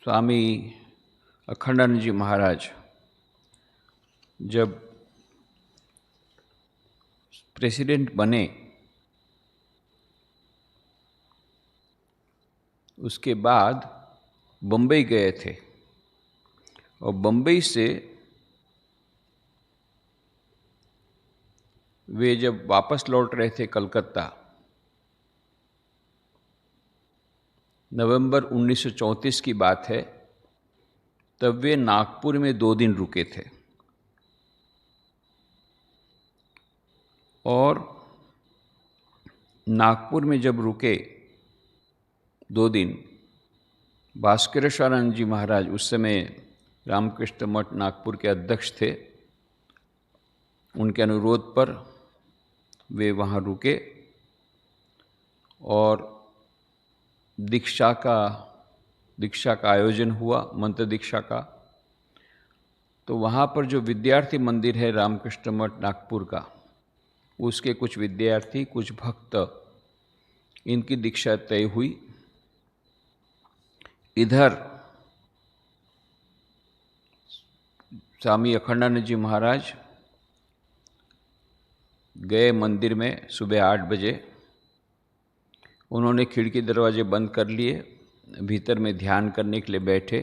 स्वामी अखंडानंद जी महाराज जब प्रेसिडेंट बने उसके बाद बम्बई गए थे और बम्बई से वे जब वापस लौट रहे थे कलकत्ता, नवंबर 1934 की बात है, तब वे नागपुर में 2 दिन रुके थे और नागपुर में जब रुके 2 दिन, भास्करेश्वरानंद जी महाराज उस समय रामकृष्ण मठ नागपुर के अध्यक्ष थे, उनके अनुरोध पर वे वहाँ रुके और दीक्षा का आयोजन हुआ, मंत्र दीक्षा का। तो वहाँ पर जो विद्यार्थी मंदिर है रामकृष्ण मठ नागपुर का, उसके कुछ विद्यार्थी, कुछ भक्त, इनकी दीक्षा तय हुई। इधर स्वामी अखंडानंद जी महाराज गए मंदिर में सुबह 8 बजे। उन्होंने खिड़की दरवाजे बंद कर लिए, भीतर में ध्यान करने के लिए बैठे।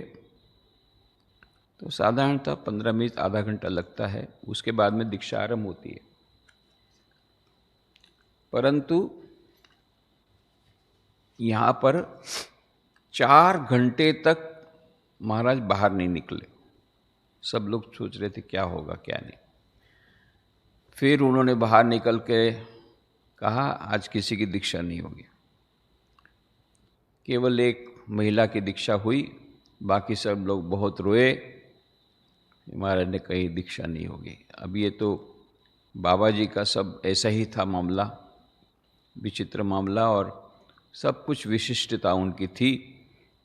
तो साधारणतः 15 मिनट आधा घंटा लगता है, उसके बाद में दीक्षा आरंभ होती है। परंतु यहाँ पर 4 घंटे तक महाराज बाहर नहीं निकले। सब लोग सोच रहे थे क्या होगा क्या नहीं। फिर उन्होंने बाहर निकल के कहा आज किसी की दीक्षा नहीं होगी। केवल एक महिला की दीक्षा हुई, बाकी सब लोग बहुत रोए। महाराज ने कही दीक्षा नहीं होगी। अब ये तो बाबा जी का सब ऐसा ही था मामला, विचित्र मामला, और सब कुछ विशिष्टता उनकी थी।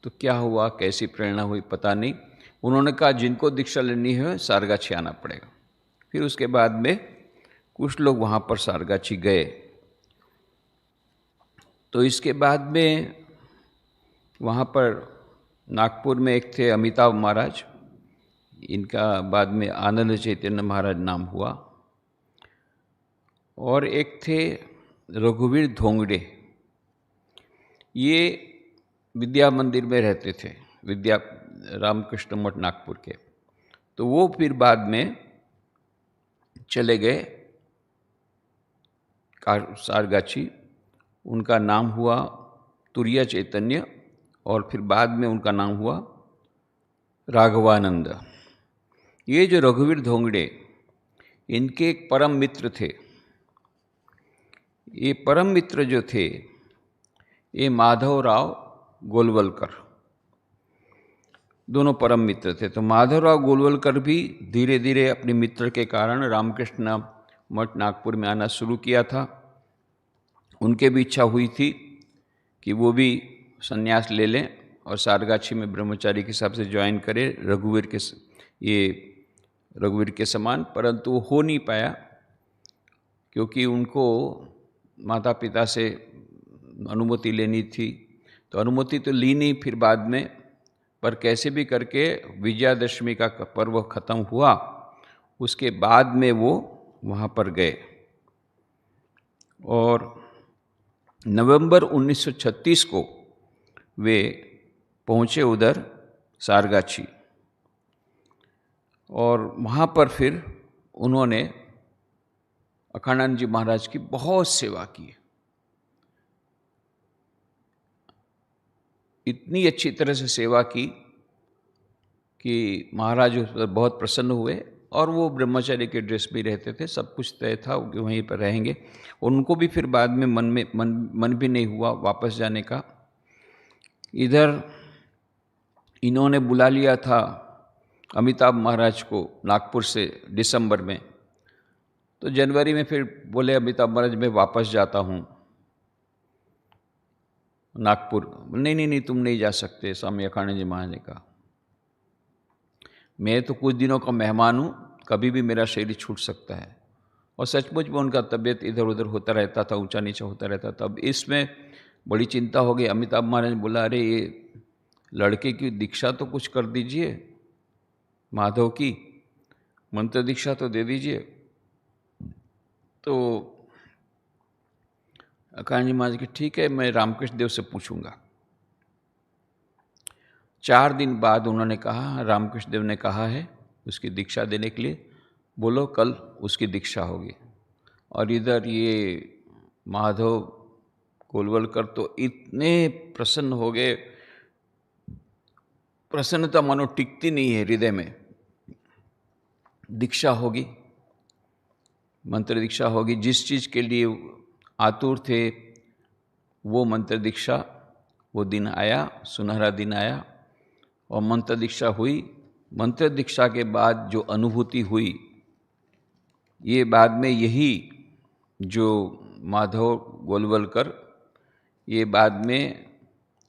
तो क्या हुआ, कैसी प्रेरणा हुई पता नहीं। उन्होंने कहा जिनको दीक्षा लेनी है सारगाछी आना पड़ेगा। फिर उसके बाद में कुछ लोग वहाँ पर सारगाछी गए। तो इसके बाद में वहाँ पर नागपुर में एक थे अमिताभ महाराज, इनका बाद में आनंद चैतन्य महाराज नाम हुआ, और एक थे रघुवीर धोंगड़े। ये विद्या मंदिर में रहते थे, विद्या रामकृष्ण मठ नागपुर के। तो वो फिर बाद में चले गए सारगाछी। उनका नाम हुआ तुरिया चैतन्य और फिर बाद में उनका नाम हुआ राघवानंद। ये जो रघुवीर धोंगड़े, इनके एक परम मित्र थे। ये परम मित्र जो थे ये माधवराव गोलवलकर, दोनों परम मित्र थे। तो माधवराव गोलवलकर भी धीरे धीरे अपने मित्र के कारण रामकृष्ण मठ नागपुर में आना शुरू किया था। उनके भी इच्छा हुई थी कि वो भी संन्यास ले लें और सारगाछी में ब्रह्मचारी के हिसाब से ज्वाइन करें रघुवीर के समान, परंतु वो हो नहीं पाया क्योंकि उनको माता पिता से अनुमति लेनी थी। तो अनुमति तो ली नहीं फिर बाद में, पर कैसे भी करके विजयादशमी का पर्व खत्म हुआ, उसके बाद में वो वहाँ पर गए और नवंबर 1936 को वे पहुँचे उधर सारगाछी। और वहाँ पर फिर उन्होंने अखंडानंद जी महाराज की बहुत सेवा की। इतनी अच्छी तरह से सेवा की कि महाराज उस पर बहुत प्रसन्न हुए। और वो ब्रह्मचारी के ड्रेस भी रहते थे, सब कुछ तय था कि वहीं पर रहेंगे। उनको भी फिर बाद में मन भी नहीं हुआ वापस जाने का। इधर इन्होंने बुला लिया था अमिताभ महाराज को नागपुर से दिसंबर में। तो जनवरी में फिर बोले अमिताभ महाराज मैं वापस जाता हूँ नागपुर। नहीं तुम नहीं जा सकते, स्वामी अखंडानंद जी महाराज ने कहा मैं तो कुछ दिनों का मेहमान हूँ, कभी भी मेरा शरीर छूट सकता है। और सचमुच में उनका तबीयत इधर उधर होता रहता था, ऊंचा नीचा होता रहता था। अब इसमें बड़ी चिंता हो गई। अमिताभ महाराज ने बोला अरे ये लड़के की दीक्षा तो कुछ कर दीजिए, माधव की मंत्र दीक्षा तो दे दीजिए। तो अकारण जी महाराज की ठीक है, मैं रामकृष्ण देव से पूछूंगा। 4 दिन बाद उन्होंने कहा, रामकृष्ण देव ने कहा है उसकी दीक्षा देने के लिए, बोलो कल उसकी दीक्षा होगी। और इधर ये माधव गोलवलकर तो इतने प्रसन्न हो गए, प्रसन्नता मानो टिकती नहीं है हृदय में। दीक्षा होगी, मंत्र दीक्षा होगी, जिस चीज़ के लिए आतुर थे वो मंत्र दीक्षा, वो दिन आया, सुनहरा दिन आया और मंत्र दीक्षा हुई। मंत्र दीक्षा के बाद जो अनुभूति हुई, ये बाद में यही जो माधव गोलवलकर, ये बाद में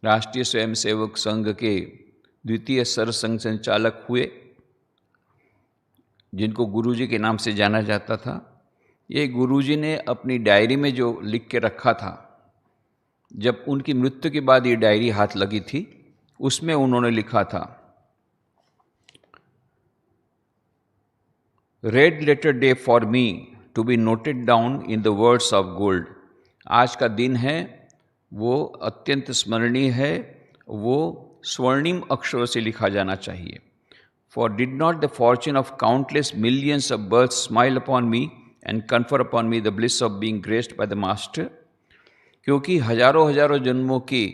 राष्ट्रीय स्वयंसेवक संघ के द्वितीय सरसंघ संचालक हुए, जिनको गुरुजी के नाम से जाना जाता था। ये गुरुजी ने अपनी डायरी में जो लिख के रखा था, जब उनकी मृत्यु के बाद ये डायरी हाथ लगी थी, उसमें उन्होंने लिखा था, red letter day for me to be noted down in the words of gold. आज का दिन है वो अत्यंत स्मरणीय है, वो स्वर्णिम अक्षरों से लिखा जाना चाहिए। For did not the fortune of countless millions of births smile upon me and confer upon me the bliss of being graced by the Master? क्योंकि हजारों हजारों जन्मों की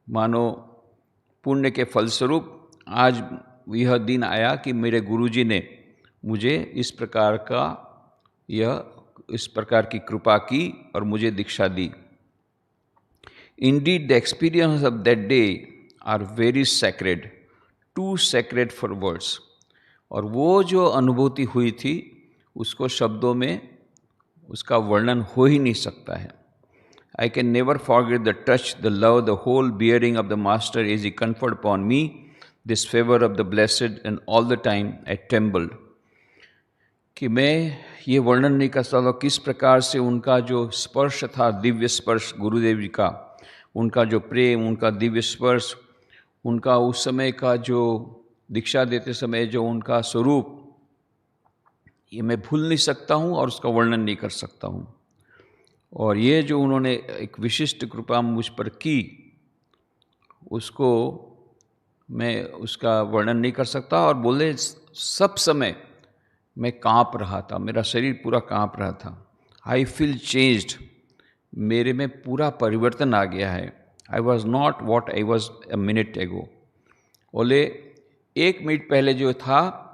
मानो पुण्य के फलस्वरूप आज यह दिन आया कि मेरे गुरुजी ने मुझे इस प्रकार की कृपा की और मुझे दीक्षा दी। Indeed, the experience of that day are very sacred, too sacred for words. और वो जो अनुभूति हुई थी उसको शब्दों में उसका वर्णन हो ही नहीं सकता है। I can never forget the touch, the love, the whole bearing of the Master as he conferred upon me this favor of the blessed, and all the time I trembled. कि मैं ये वर्णन नहीं कर सकता किस प्रकार से उनका जो स्पर्श था, दिव्य स्पर्श गुरुदेव जी का, उनका जो प्रेम, उनका दिव्य स्पर्श, उनका उस समय का जो दीक्षा देते समय जो उनका स्वरूप, ये मैं भूल नहीं सकता हूँ और उसका वर्णन नहीं कर सकता हूँ। और ये जो उन्होंने एक विशिष्ट कृपा मुझ पर की, उसको मैं उसका वर्णन नहीं कर सकता। और बोले सब समय मैं काँप रहा था, मेरा शरीर पूरा काँप रहा था। आई फील चेंज्ड, मेरे में पूरा परिवर्तन आ गया है। I was not what I was a minute एगो। बोले 1 मिनट पहले जो था,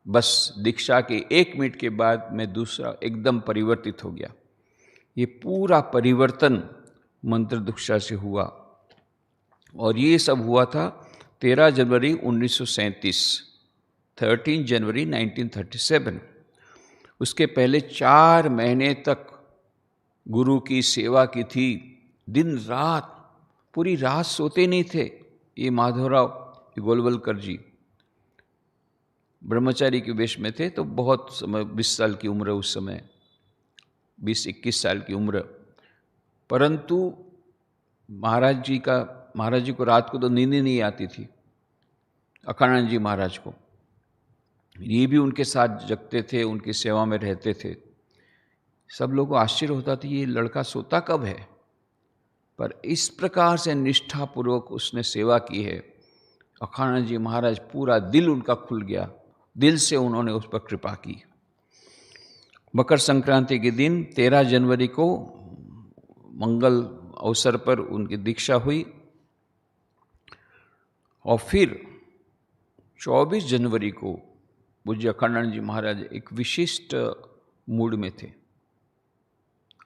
बस दीक्षा के 1 मिनट के बाद मैं दूसरा एकदम परिवर्तित हो गया। ये पूरा परिवर्तन मंत्र दीक्षा से हुआ। और ये सब हुआ था 13 जनवरी 1937, 13 जनवरी 1937। उसके पहले 4 महीने तक गुरु की सेवा की थी, दिन रात, पूरी रात सोते नहीं थे ये माधवराव गोलवलकर जी। ब्रह्मचारी के वेश में थे, तो बहुत समय, 20 साल की उम्र उस समय, 20-21 साल की उम्र। परंतु महाराज जी को रात को तो नींद ही नहीं आती थी। अखानंद जी महाराज को, ये भी उनके साथ जगते थे, उनकी सेवा में रहते थे। सब लोगों को आश्चर्य होता था ये लड़का सोता कब है, पर इस प्रकार से निष्ठापूर्वक उसने सेवा की है। अखानंद जी महाराज, पूरा दिल उनका खुल गया, दिल से उन्होंने उस पर कृपा की। मकर संक्रांति के दिन 13 जनवरी को मंगल अवसर पर उनकी दीक्षा हुई। और फिर 24 जनवरी को पूज्य अखंडानंद जी महाराज एक विशिष्ट मूड में थे,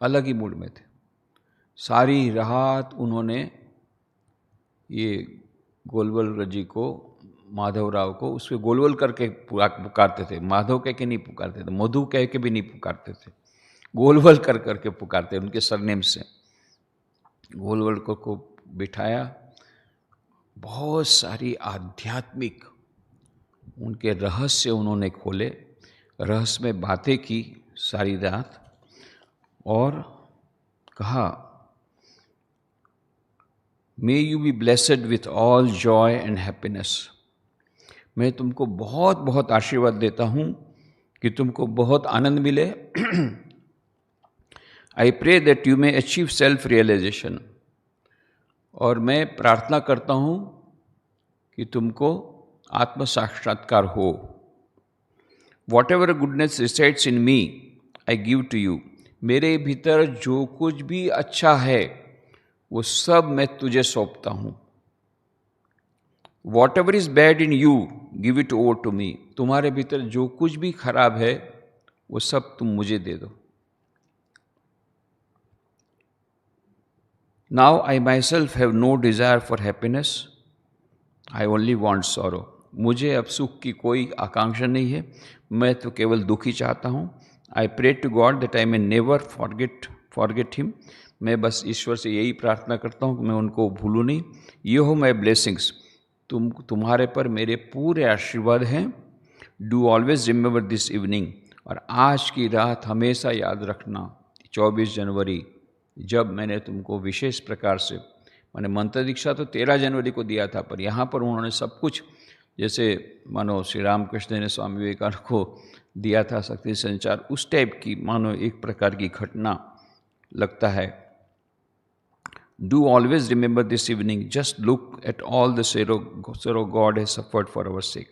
अलग ही मूड में थे। सारी रात उन्होंने ये गोलवलकर जी को, माधवराव को, उसके गोलवल करके पुकारते थे, माधव कह के नहीं पुकारते थे, मधु कह के भी नहीं पुकारते थे, गोलवल करके पुकारते, उनके सरनेम से। गोलवलकर को बिठाया, बहुत सारी आध्यात्मिक उनके रहस्य उन्होंने खोले, रहस्य में बातें की सारी रात, और कहा may you be blessed with all joy and happiness. मैं तुमको बहुत बहुत आशीर्वाद देता हूँ कि तुमको बहुत आनंद मिले। I pray that you may achieve self realisation. और मैं प्रार्थना करता हूँ कि तुमको आत्म साक्षात्कार हो। Whatever goodness resides in me I give to you. मेरे भीतर जो कुछ भी अच्छा है वो सब मैं तुझे सौंपता हूँ। Whatever is bad in you give it over to me. तुम्हारे भीतर जो कुछ भी खराब है वो सब तुम मुझे दे दो। Now I myself have no desire for happiness, I only want sorrow. मुझे अब सुख की कोई आकांक्षा नहीं है, मैं तो केवल दुखी चाहता हूँ। I pray to God that I may never forget him. मैं बस ईश्वर से यही प्रार्थना करता हूँ कि मैं उनको भूलूँ नहीं। ये हो माई ब्लेसिंग्स। तुम्हारे पर मेरे पूरे आशीर्वाद हैं। Do always remember this evening. और आज की रात हमेशा याद रखना, 24 जनवरी, जब मैंने तुमको विशेष प्रकार से, मैंने मंत्र दीक्षा तो 13 जनवरी को दिया था, पर यहाँ पर उन्होंने सब कुछ, जैसे मानो श्री रामकृष्ण ने स्वामी विवेकानंद को दिया था शक्ति संचार, उस टाइप की मानो एक प्रकार की घटना लगता है। Do always remember this evening, just look at all the sorrow God has suffered for our sake.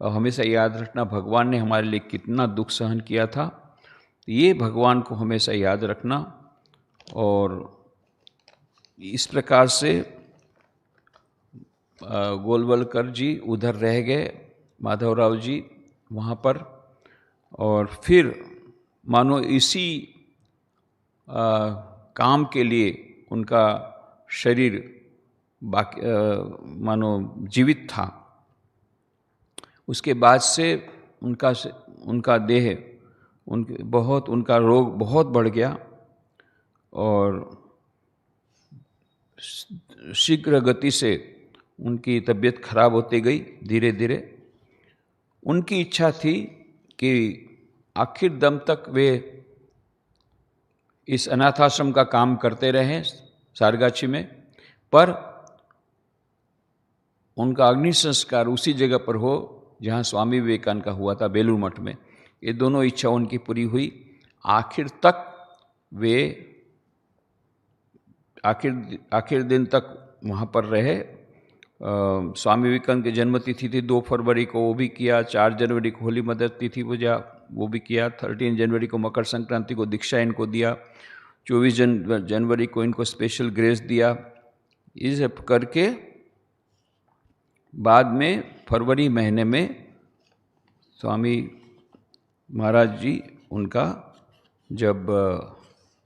और हमेशा याद रखना भगवान ने हमारे लिए कितना दुख सहन किया था, ये भगवान को हमेशा याद रखना। और इस प्रकार से गोलवलकर जी उधर रह गए, माधवराव जी वहाँ पर, और फिर मानो इसी काम के लिए उनका शरीर बाकी मानो जीवित था। उसके बाद से उनका देह उनका रोग बहुत बढ़ गया और शीघ्र गति से उनकी तबीयत खराब होती गई धीरे धीरे। उनकी इच्छा थी कि आखिर दम तक वे इस अनाथाश्रम का काम करते रहें सारगाछी में, पर उनका अग्नि संस्कार उसी जगह पर हो जहाँ स्वामी विवेकानंद का हुआ था, बेलूर मठ में। ये दोनों इच्छा उनकी पूरी हुई। आखिर तक वे आखिर दिन तक वहाँ पर रहे। स्वामी विवेकानंद की जन्मतिथि थी 2 फरवरी को, वो भी किया। 4 जनवरी को होली मदर तिथि पूजा, वो भी किया। 13 जनवरी को मकर संक्रांति को दीक्षा इनको दिया। 24 जनवरी को इनको स्पेशल ग्रेस दिया। ये सब करके बाद में फरवरी महीने में स्वामी महाराज जी उनका जब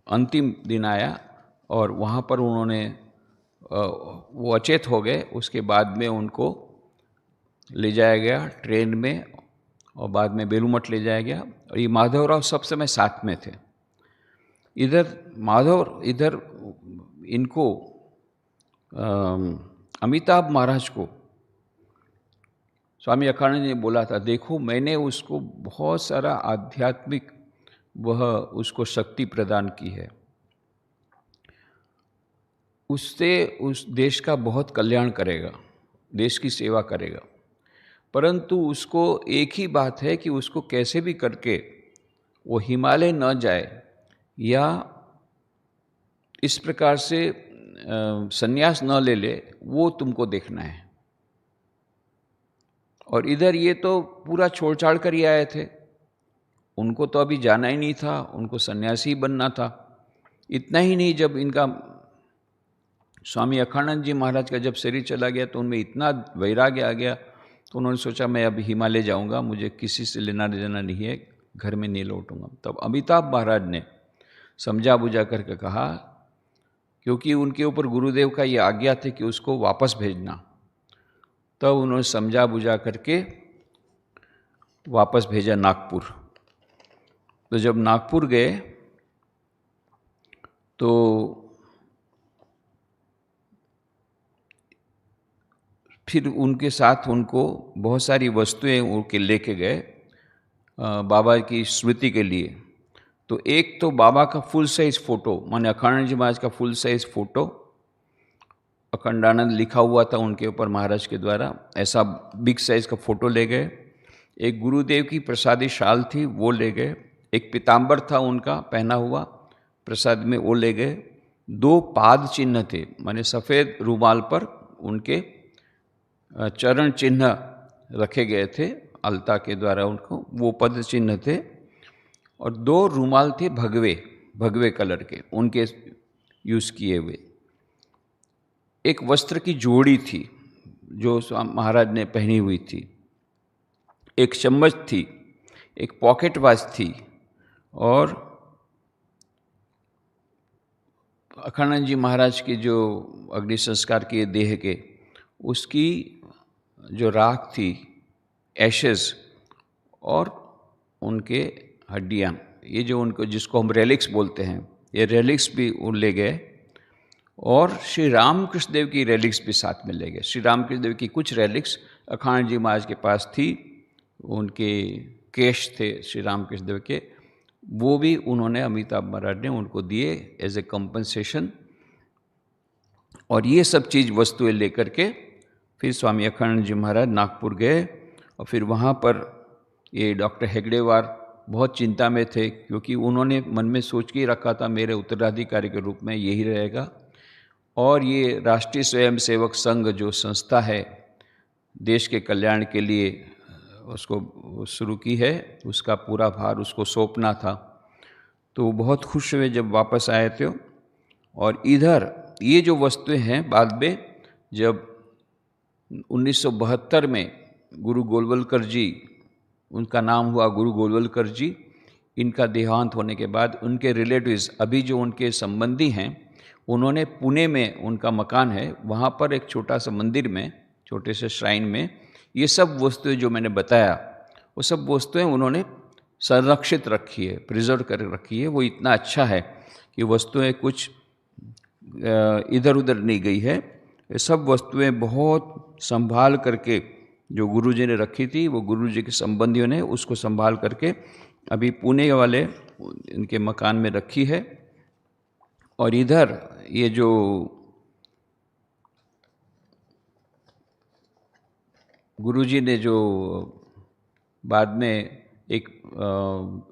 अंतिम दिन आया और वहाँ पर उन्होंने वो अचेत हो गए, उसके बाद में उनको ले जाया गया ट्रेन में और बाद में बेलूर मठ ले जाया गया। और ये माधवराव सब समय साथ में थे। इधर इनको अमिताभ महाराज को स्वामी अखानंद जी ने बोला था, देखो मैंने उसको बहुत सारा आध्यात्मिक उसको शक्ति प्रदान की है, उससे उस देश का बहुत कल्याण करेगा, देश की सेवा करेगा, परंतु उसको एक ही बात है कि उसको कैसे भी करके वो हिमालय न जाए या इस प्रकार से संन्यास न ले ले, वो तुमको देखना है। और इधर ये तो पूरा छोड़ छाड़ कर ही आए थे, उनको तो अभी जाना ही नहीं था, उनको सन्यासी बनना था। इतना ही नहीं, जब इनका स्वामी अखानंद जी महाराज का जब शरीर चला गया तो उनमें इतना वैराग्य आ गया, तो उन्होंने सोचा मैं अब हिमालय जाऊंगा, मुझे किसी से लेना देना नहीं है, घर में नहीं लौटूंगा। तब अमिताभ महाराज ने समझा बुझा करके कहा, क्योंकि उनके ऊपर गुरुदेव का ये आज्ञा थी कि उसको वापस भेजना, तब उन्होंने समझा बुझा करके वापस भेजा नागपुर। तो जब नागपुर गए तो फिर उनके साथ उनको बहुत सारी वस्तुएं उनके लेके गए बाबा की स्मृति के लिए। तो एक तो बाबा का फुल साइज फोटो, माने अखानंद जी महाराज का फुल साइज फोटो, अखंडानंद लिखा हुआ था उनके ऊपर महाराज के द्वारा, ऐसा बिग साइज का फोटो ले गए। एक गुरुदेव की प्रसादी शाल थी, वो ले गए। एक पीताम्बर था उनका पहना हुआ प्रसाद में, वो ले गए। 2 पाद चिन्ह थे, माने सफ़ेद रुमाल पर उनके चरण चिन्ह रखे गए थे अलता के द्वारा उनको, वो पद चिन्ह थे। और 2 रुमाल थे भगवे, भगवे कलर के, उनके यूज़ किए हुए। एक वस्त्र की जोड़ी थी जो महाराज ने पहनी हुई थी। एक चम्मच थी, एक पॉकेट वॉच थी, और अखंडानंद जी महाराज की जो अग्नि संस्कार किए देह के, उसकी जो राख थी, एशेस, और उनके हड्डियाँ, ये जो उनको जिसको हम रेलिक्स बोलते हैं, ये रेलिक्स भी वो ले गए। और श्री रामकृष्ण देव की रेलिक्स भी साथ में ले गए। श्री रामकृष्ण देव की कुछ रेलिक्स अखंडानंद जी महाराज के पास थी, उनके केश थे श्री रामकृष्ण देव के, वो भी उन्होंने, अमिताभ महाराज ने उनको दिए एज ए कंपनसेशन। और ये सब चीज़ वस्तुएं लेकर के फिर स्वामी अखंडानंद जी महाराज नागपुर गए। और फिर वहाँ पर ये डॉक्टर हेगड़ेवार बहुत चिंता में थे, क्योंकि उन्होंने मन में सोच के रखा था मेरे उत्तराधिकारी के रूप में यही रहेगा। और ये राष्ट्रीय स्वयंसेवक संघ जो संस्था है देश के कल्याण के लिए उसको शुरू की है, उसका पूरा भार उसको सौंपना था। तो बहुत खुश हुए जब वापस आए थे। और इधर ये जो वस्तुएं हैं, बाद में जब 1972 में गुरु गोलवलकर जी, उनका नाम हुआ गुरु गोलवलकर जी, इनका देहांत होने के बाद उनके रिलेटिव्स, अभी जो उनके संबंधी हैं, उन्होंने पुणे में उनका मकान है, वहाँ पर एक छोटा सा मंदिर में, छोटे से श्राइन में, ये सब वस्तुएं जो मैंने बताया, वो सब वस्तुएं उन्होंने संरक्षित रखी है, प्रिजर्व कर रखी है। वो इतना अच्छा है कि वस्तुएं कुछ इधर उधर नहीं गई है। ये सब वस्तुएं बहुत संभाल करके जो गुरुजी ने रखी थी, वो गुरुजी के संबंधियों ने उसको संभाल करके अभी पुणे वाले इनके मकान में रखी है। और इधर ये जो गुरुजी ने जो बाद में एक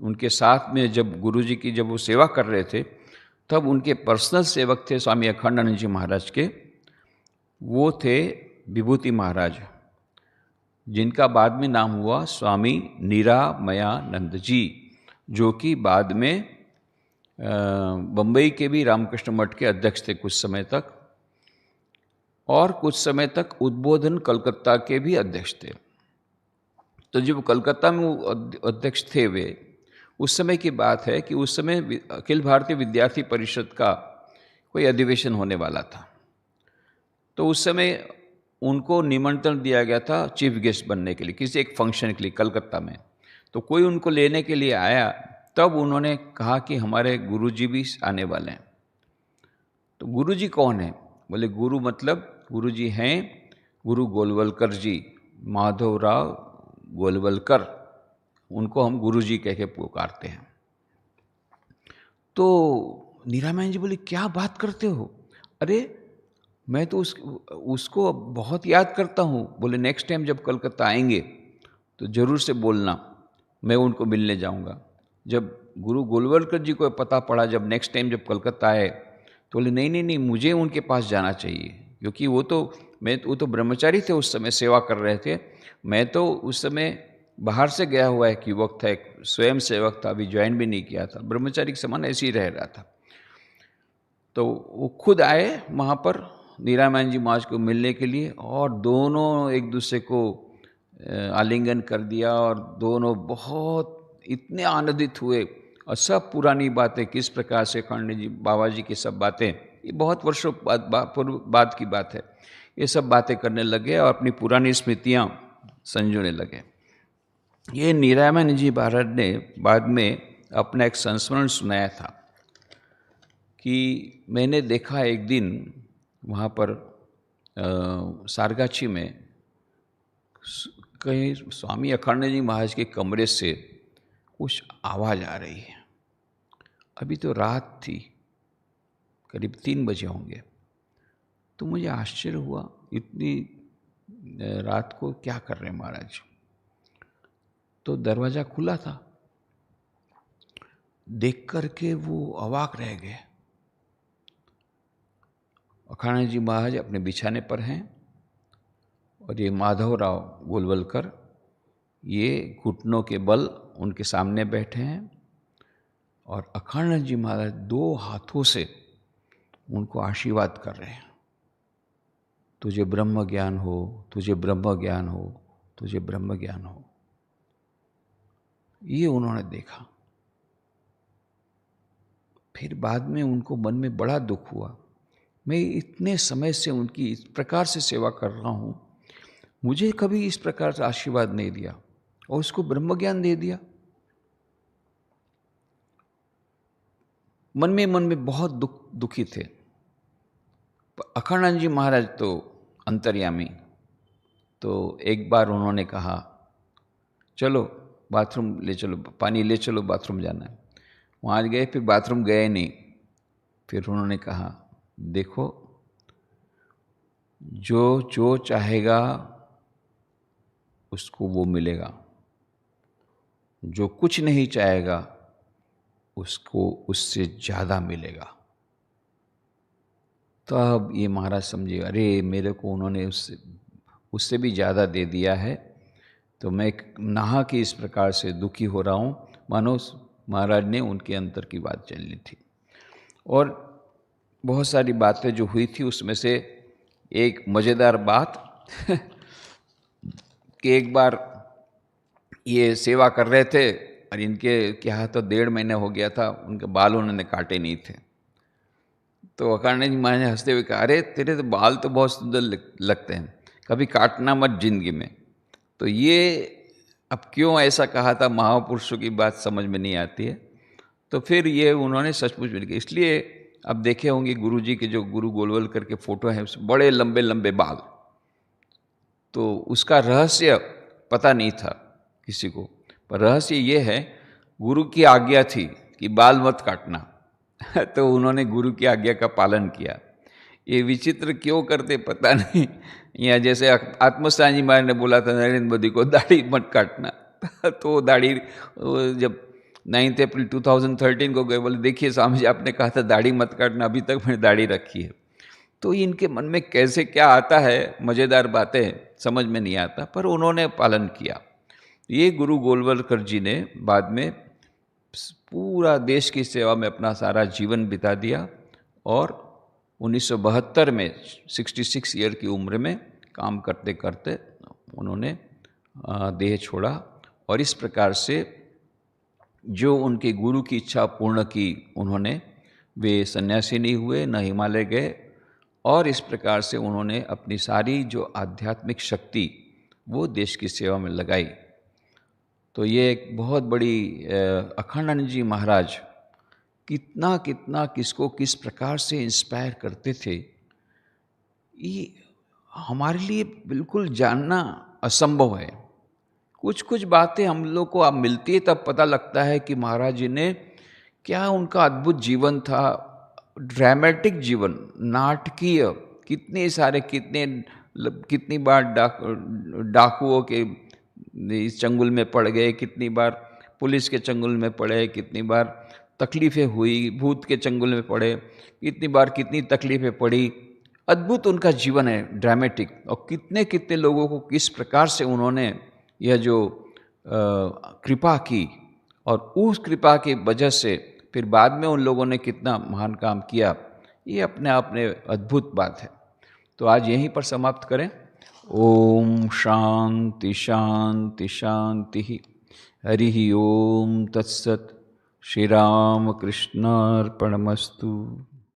उनके साथ में जब गुरुजी की जब वो सेवा कर रहे थे, तब उनके पर्सनल सेवक थे स्वामी अखंडानंद जी महाराज के, वो थे विभूति महाराज, जिनका बाद में नाम हुआ स्वामी निरामयानंद जी, जो कि बाद में बम्बई के भी रामकृष्ण मठ के अध्यक्ष थे कुछ समय तक, और कुछ समय तक उद्बोधन कलकत्ता के भी अध्यक्ष थे। तो जब कलकत्ता में अध्यक्ष थे वे, उस समय की बात है कि उस समय अखिल भारतीय विद्यार्थी परिषद का कोई अधिवेशन होने वाला था। तो उस समय उनको निमंत्रण दिया गया था चीफ गेस्ट बनने के लिए, किसी एक फंक्शन के लिए कलकत्ता में। तो कोई उनको लेने के लिए आया, तब उन्होंने कहा कि हमारे गुरुजी भी आने वाले हैं। तो गुरुजी कौन है? बोले गुरु मतलब गुरुजी हैं गुरु गोलवलकर जी, माधवराव गोलवलकर, उनको हम गुरुजी कह के पुकारते हैं। तो निरामयन जी बोले क्या बात करते हो? अरे मैं तो उसको बहुत याद करता हूँ। बोले नेक्स्ट टाइम जब कलकत्ता आएंगे तो ज़रूर से बोलना, मैं उनको मिलने जाऊँगा। जब गुरु गोलवलकर जी को पता पड़ा जब नेक्स्ट टाइम जब कलकत्ता आए, तो बोले नहीं नहीं नहीं, मुझे उनके पास जाना चाहिए, क्योंकि वो तो ब्रह्मचारी थे उस समय, सेवा कर रहे थे। मैं तो उस समय बाहर से गया हुआ एक युवक था, एक स्वयं सेवक था, अभी ज्वाइन भी नहीं किया था, ब्रह्मचारी के समान ऐसे ही रह रहा था। तो वो खुद आए वहाँ पर निरामयन जी महाराज को मिलने के लिए, और दोनों एक दूसरे को आलिंगन कर दिया, और दोनों बहुत इतने आनंदित हुए। और सब पुरानी बातें, किस प्रकार से अखंड जी बाबा जी की सब बातें, ये बहुत वर्षों बाद की बात है, ये सब बातें करने लगे और अपनी पुरानी स्मृतियाँ संजोने लगे। ये निरामयन जी महाराज ने बाद में अपना एक संस्मरण सुनाया था कि मैंने देखा एक दिन वहाँ पर सारगाछी में कहीं स्वामी अखंड जी महाराज के कमरे से कुछ आवाज़ आ रही है। अभी तो रात थी, करीब 3 बजे होंगे। तो मुझे आश्चर्य हुआ, इतनी रात को क्या कर रहे हैं महाराज। तो दरवाज़ा खुला था, देख करके वो अवाक रह गए। अखाड़ा जी महाराज अपने बिछाने पर हैं और ये माधवराव गोलवलकर ये घुटनों के बल उनके सामने बैठे हैं और अखाड़ा जी महाराज 2 हाथों से उनको आशीर्वाद कर रहे हैं, तुझे ब्रह्म ज्ञान हो, तुझे ब्रह्म ज्ञान हो, तुझे ब्रह्म ज्ञान हो। ये उन्होंने देखा। फिर बाद में उनको मन में बड़ा दुख हुआ, मैं इतने समय से उनकी इस प्रकार से सेवा कर रहा हूँ, मुझे कभी इस प्रकार से आशीर्वाद नहीं दिया और उसको ब्रह्म ज्ञान दे दिया। मन में बहुत दुखी थे। अखाड़ानंद जी महाराज तो अंतर्यामी, तो एक बार उन्होंने कहा चलो बाथरूम ले चलो, पानी ले चलो, बाथरूम जाना है। वहाँ गए, फिर बाथरूम गए नहीं। फिर उन्होंने कहा देखो, जो चाहेगा उसको वो मिलेगा, जो कुछ नहीं चाहेगा उसको उससे ज़्यादा मिलेगा। तब ये महाराज समझे, अरे मेरे को उन्होंने उससे भी ज़्यादा दे दिया है, तो मैं नहा के इस प्रकार से दुखी हो रहा हूँ, मानो महाराज ने उनके अंतर की बात चलनी थी। और बहुत सारी बातें जो हुई थी उसमें से एक मज़ेदार बात कि एक बार ये सेवा कर रहे थे और इनके क्या तो 1.5 महीने हो गया था, उनके बाल उन्होंने काटे नहीं थे। तो अखाड़ा जी महाराज ने हंसते हुए कहा, अरे तेरे तो बाल तो बहुत सुंदर लगते हैं, कभी काटना मत जिंदगी में। तो ये अब क्यों ऐसा कहा था, महापुरुषों की बात समझ में नहीं आती है। तो फिर ये उन्होंने सचमुच में लिखा। इसलिए अब देखे होंगे गुरुजी के जो गुरु गोलवलकर के फोटो हैं, उसमें बड़े लंबे लंबे बाल। तो उसका रहस्य पता नहीं था किसी को, पर रहस्य ये है, गुरु की आज्ञा थी कि बाल मत काटना तो उन्होंने गुरु की आज्ञा का पालन किया। ये विचित्र क्यों करते पता नहीं। या जैसे आत्मस्थान जी महाराज ने बोला था नरेंद्र मोदी को, दाढ़ी मत काटना तो दाढ़ी जब 9 अप्रैल 2013 को गए, बोले देखिए स्वामी जी आपने कहा था दाढ़ी मत काटना, अभी तक मैंने दाढ़ी रखी है। तो इनके मन में कैसे क्या आता है, मज़ेदार बातें समझ में नहीं आता, पर उन्होंने पालन किया। ये गुरु गोलवलकर जी ने बाद में पूरा देश की सेवा में अपना सारा जीवन बिता दिया और 1972 में 66 ईयर की उम्र में काम करते करते उन्होंने देह छोड़ा। और इस प्रकार से जो उनके गुरु की इच्छा पूर्ण की उन्होंने, वे सन्यासी नहीं हुए, न हिमालय गए, और इस प्रकार से उन्होंने अपनी सारी जो आध्यात्मिक शक्ति वो देश की सेवा में लगाई। तो ये एक बहुत बड़ी अखाड़ानंद जी महाराज कितना कितना किसको किस प्रकार से इंस्पायर करते थे, ये हमारे लिए बिल्कुल जानना असंभव है। कुछ कुछ बातें हम लोग को अब मिलती है तब पता लगता है कि महाराज जी ने क्या, उनका अद्भुत जीवन था, ड्रामेटिक जीवन, नाटकीय, कितने सारे कितनी बार डाकुओं के इस चंगुल में पड़ गए, कितनी बार पुलिस के चंगुल में पड़े, कितनी बार तकलीफ़ें हुई, भूत के चंगुल में पड़े, कितनी बार कितनी तकलीफ़ें पड़ी। अद्भुत उनका जीवन है, ड्रामेटिक। और कितने कितने लोगों को किस प्रकार से उन्होंने यह जो कृपा की, और उस कृपा की वजह से फिर बाद में उन लोगों ने कितना महान काम किया, ये अपने आप में अद्भुत बात है। तो आज यहीं पर समाप्त करें। ओम शांति शांति शांति। हरि ओम तत्सत। श्री राम कृष्णार्पणमस्तु।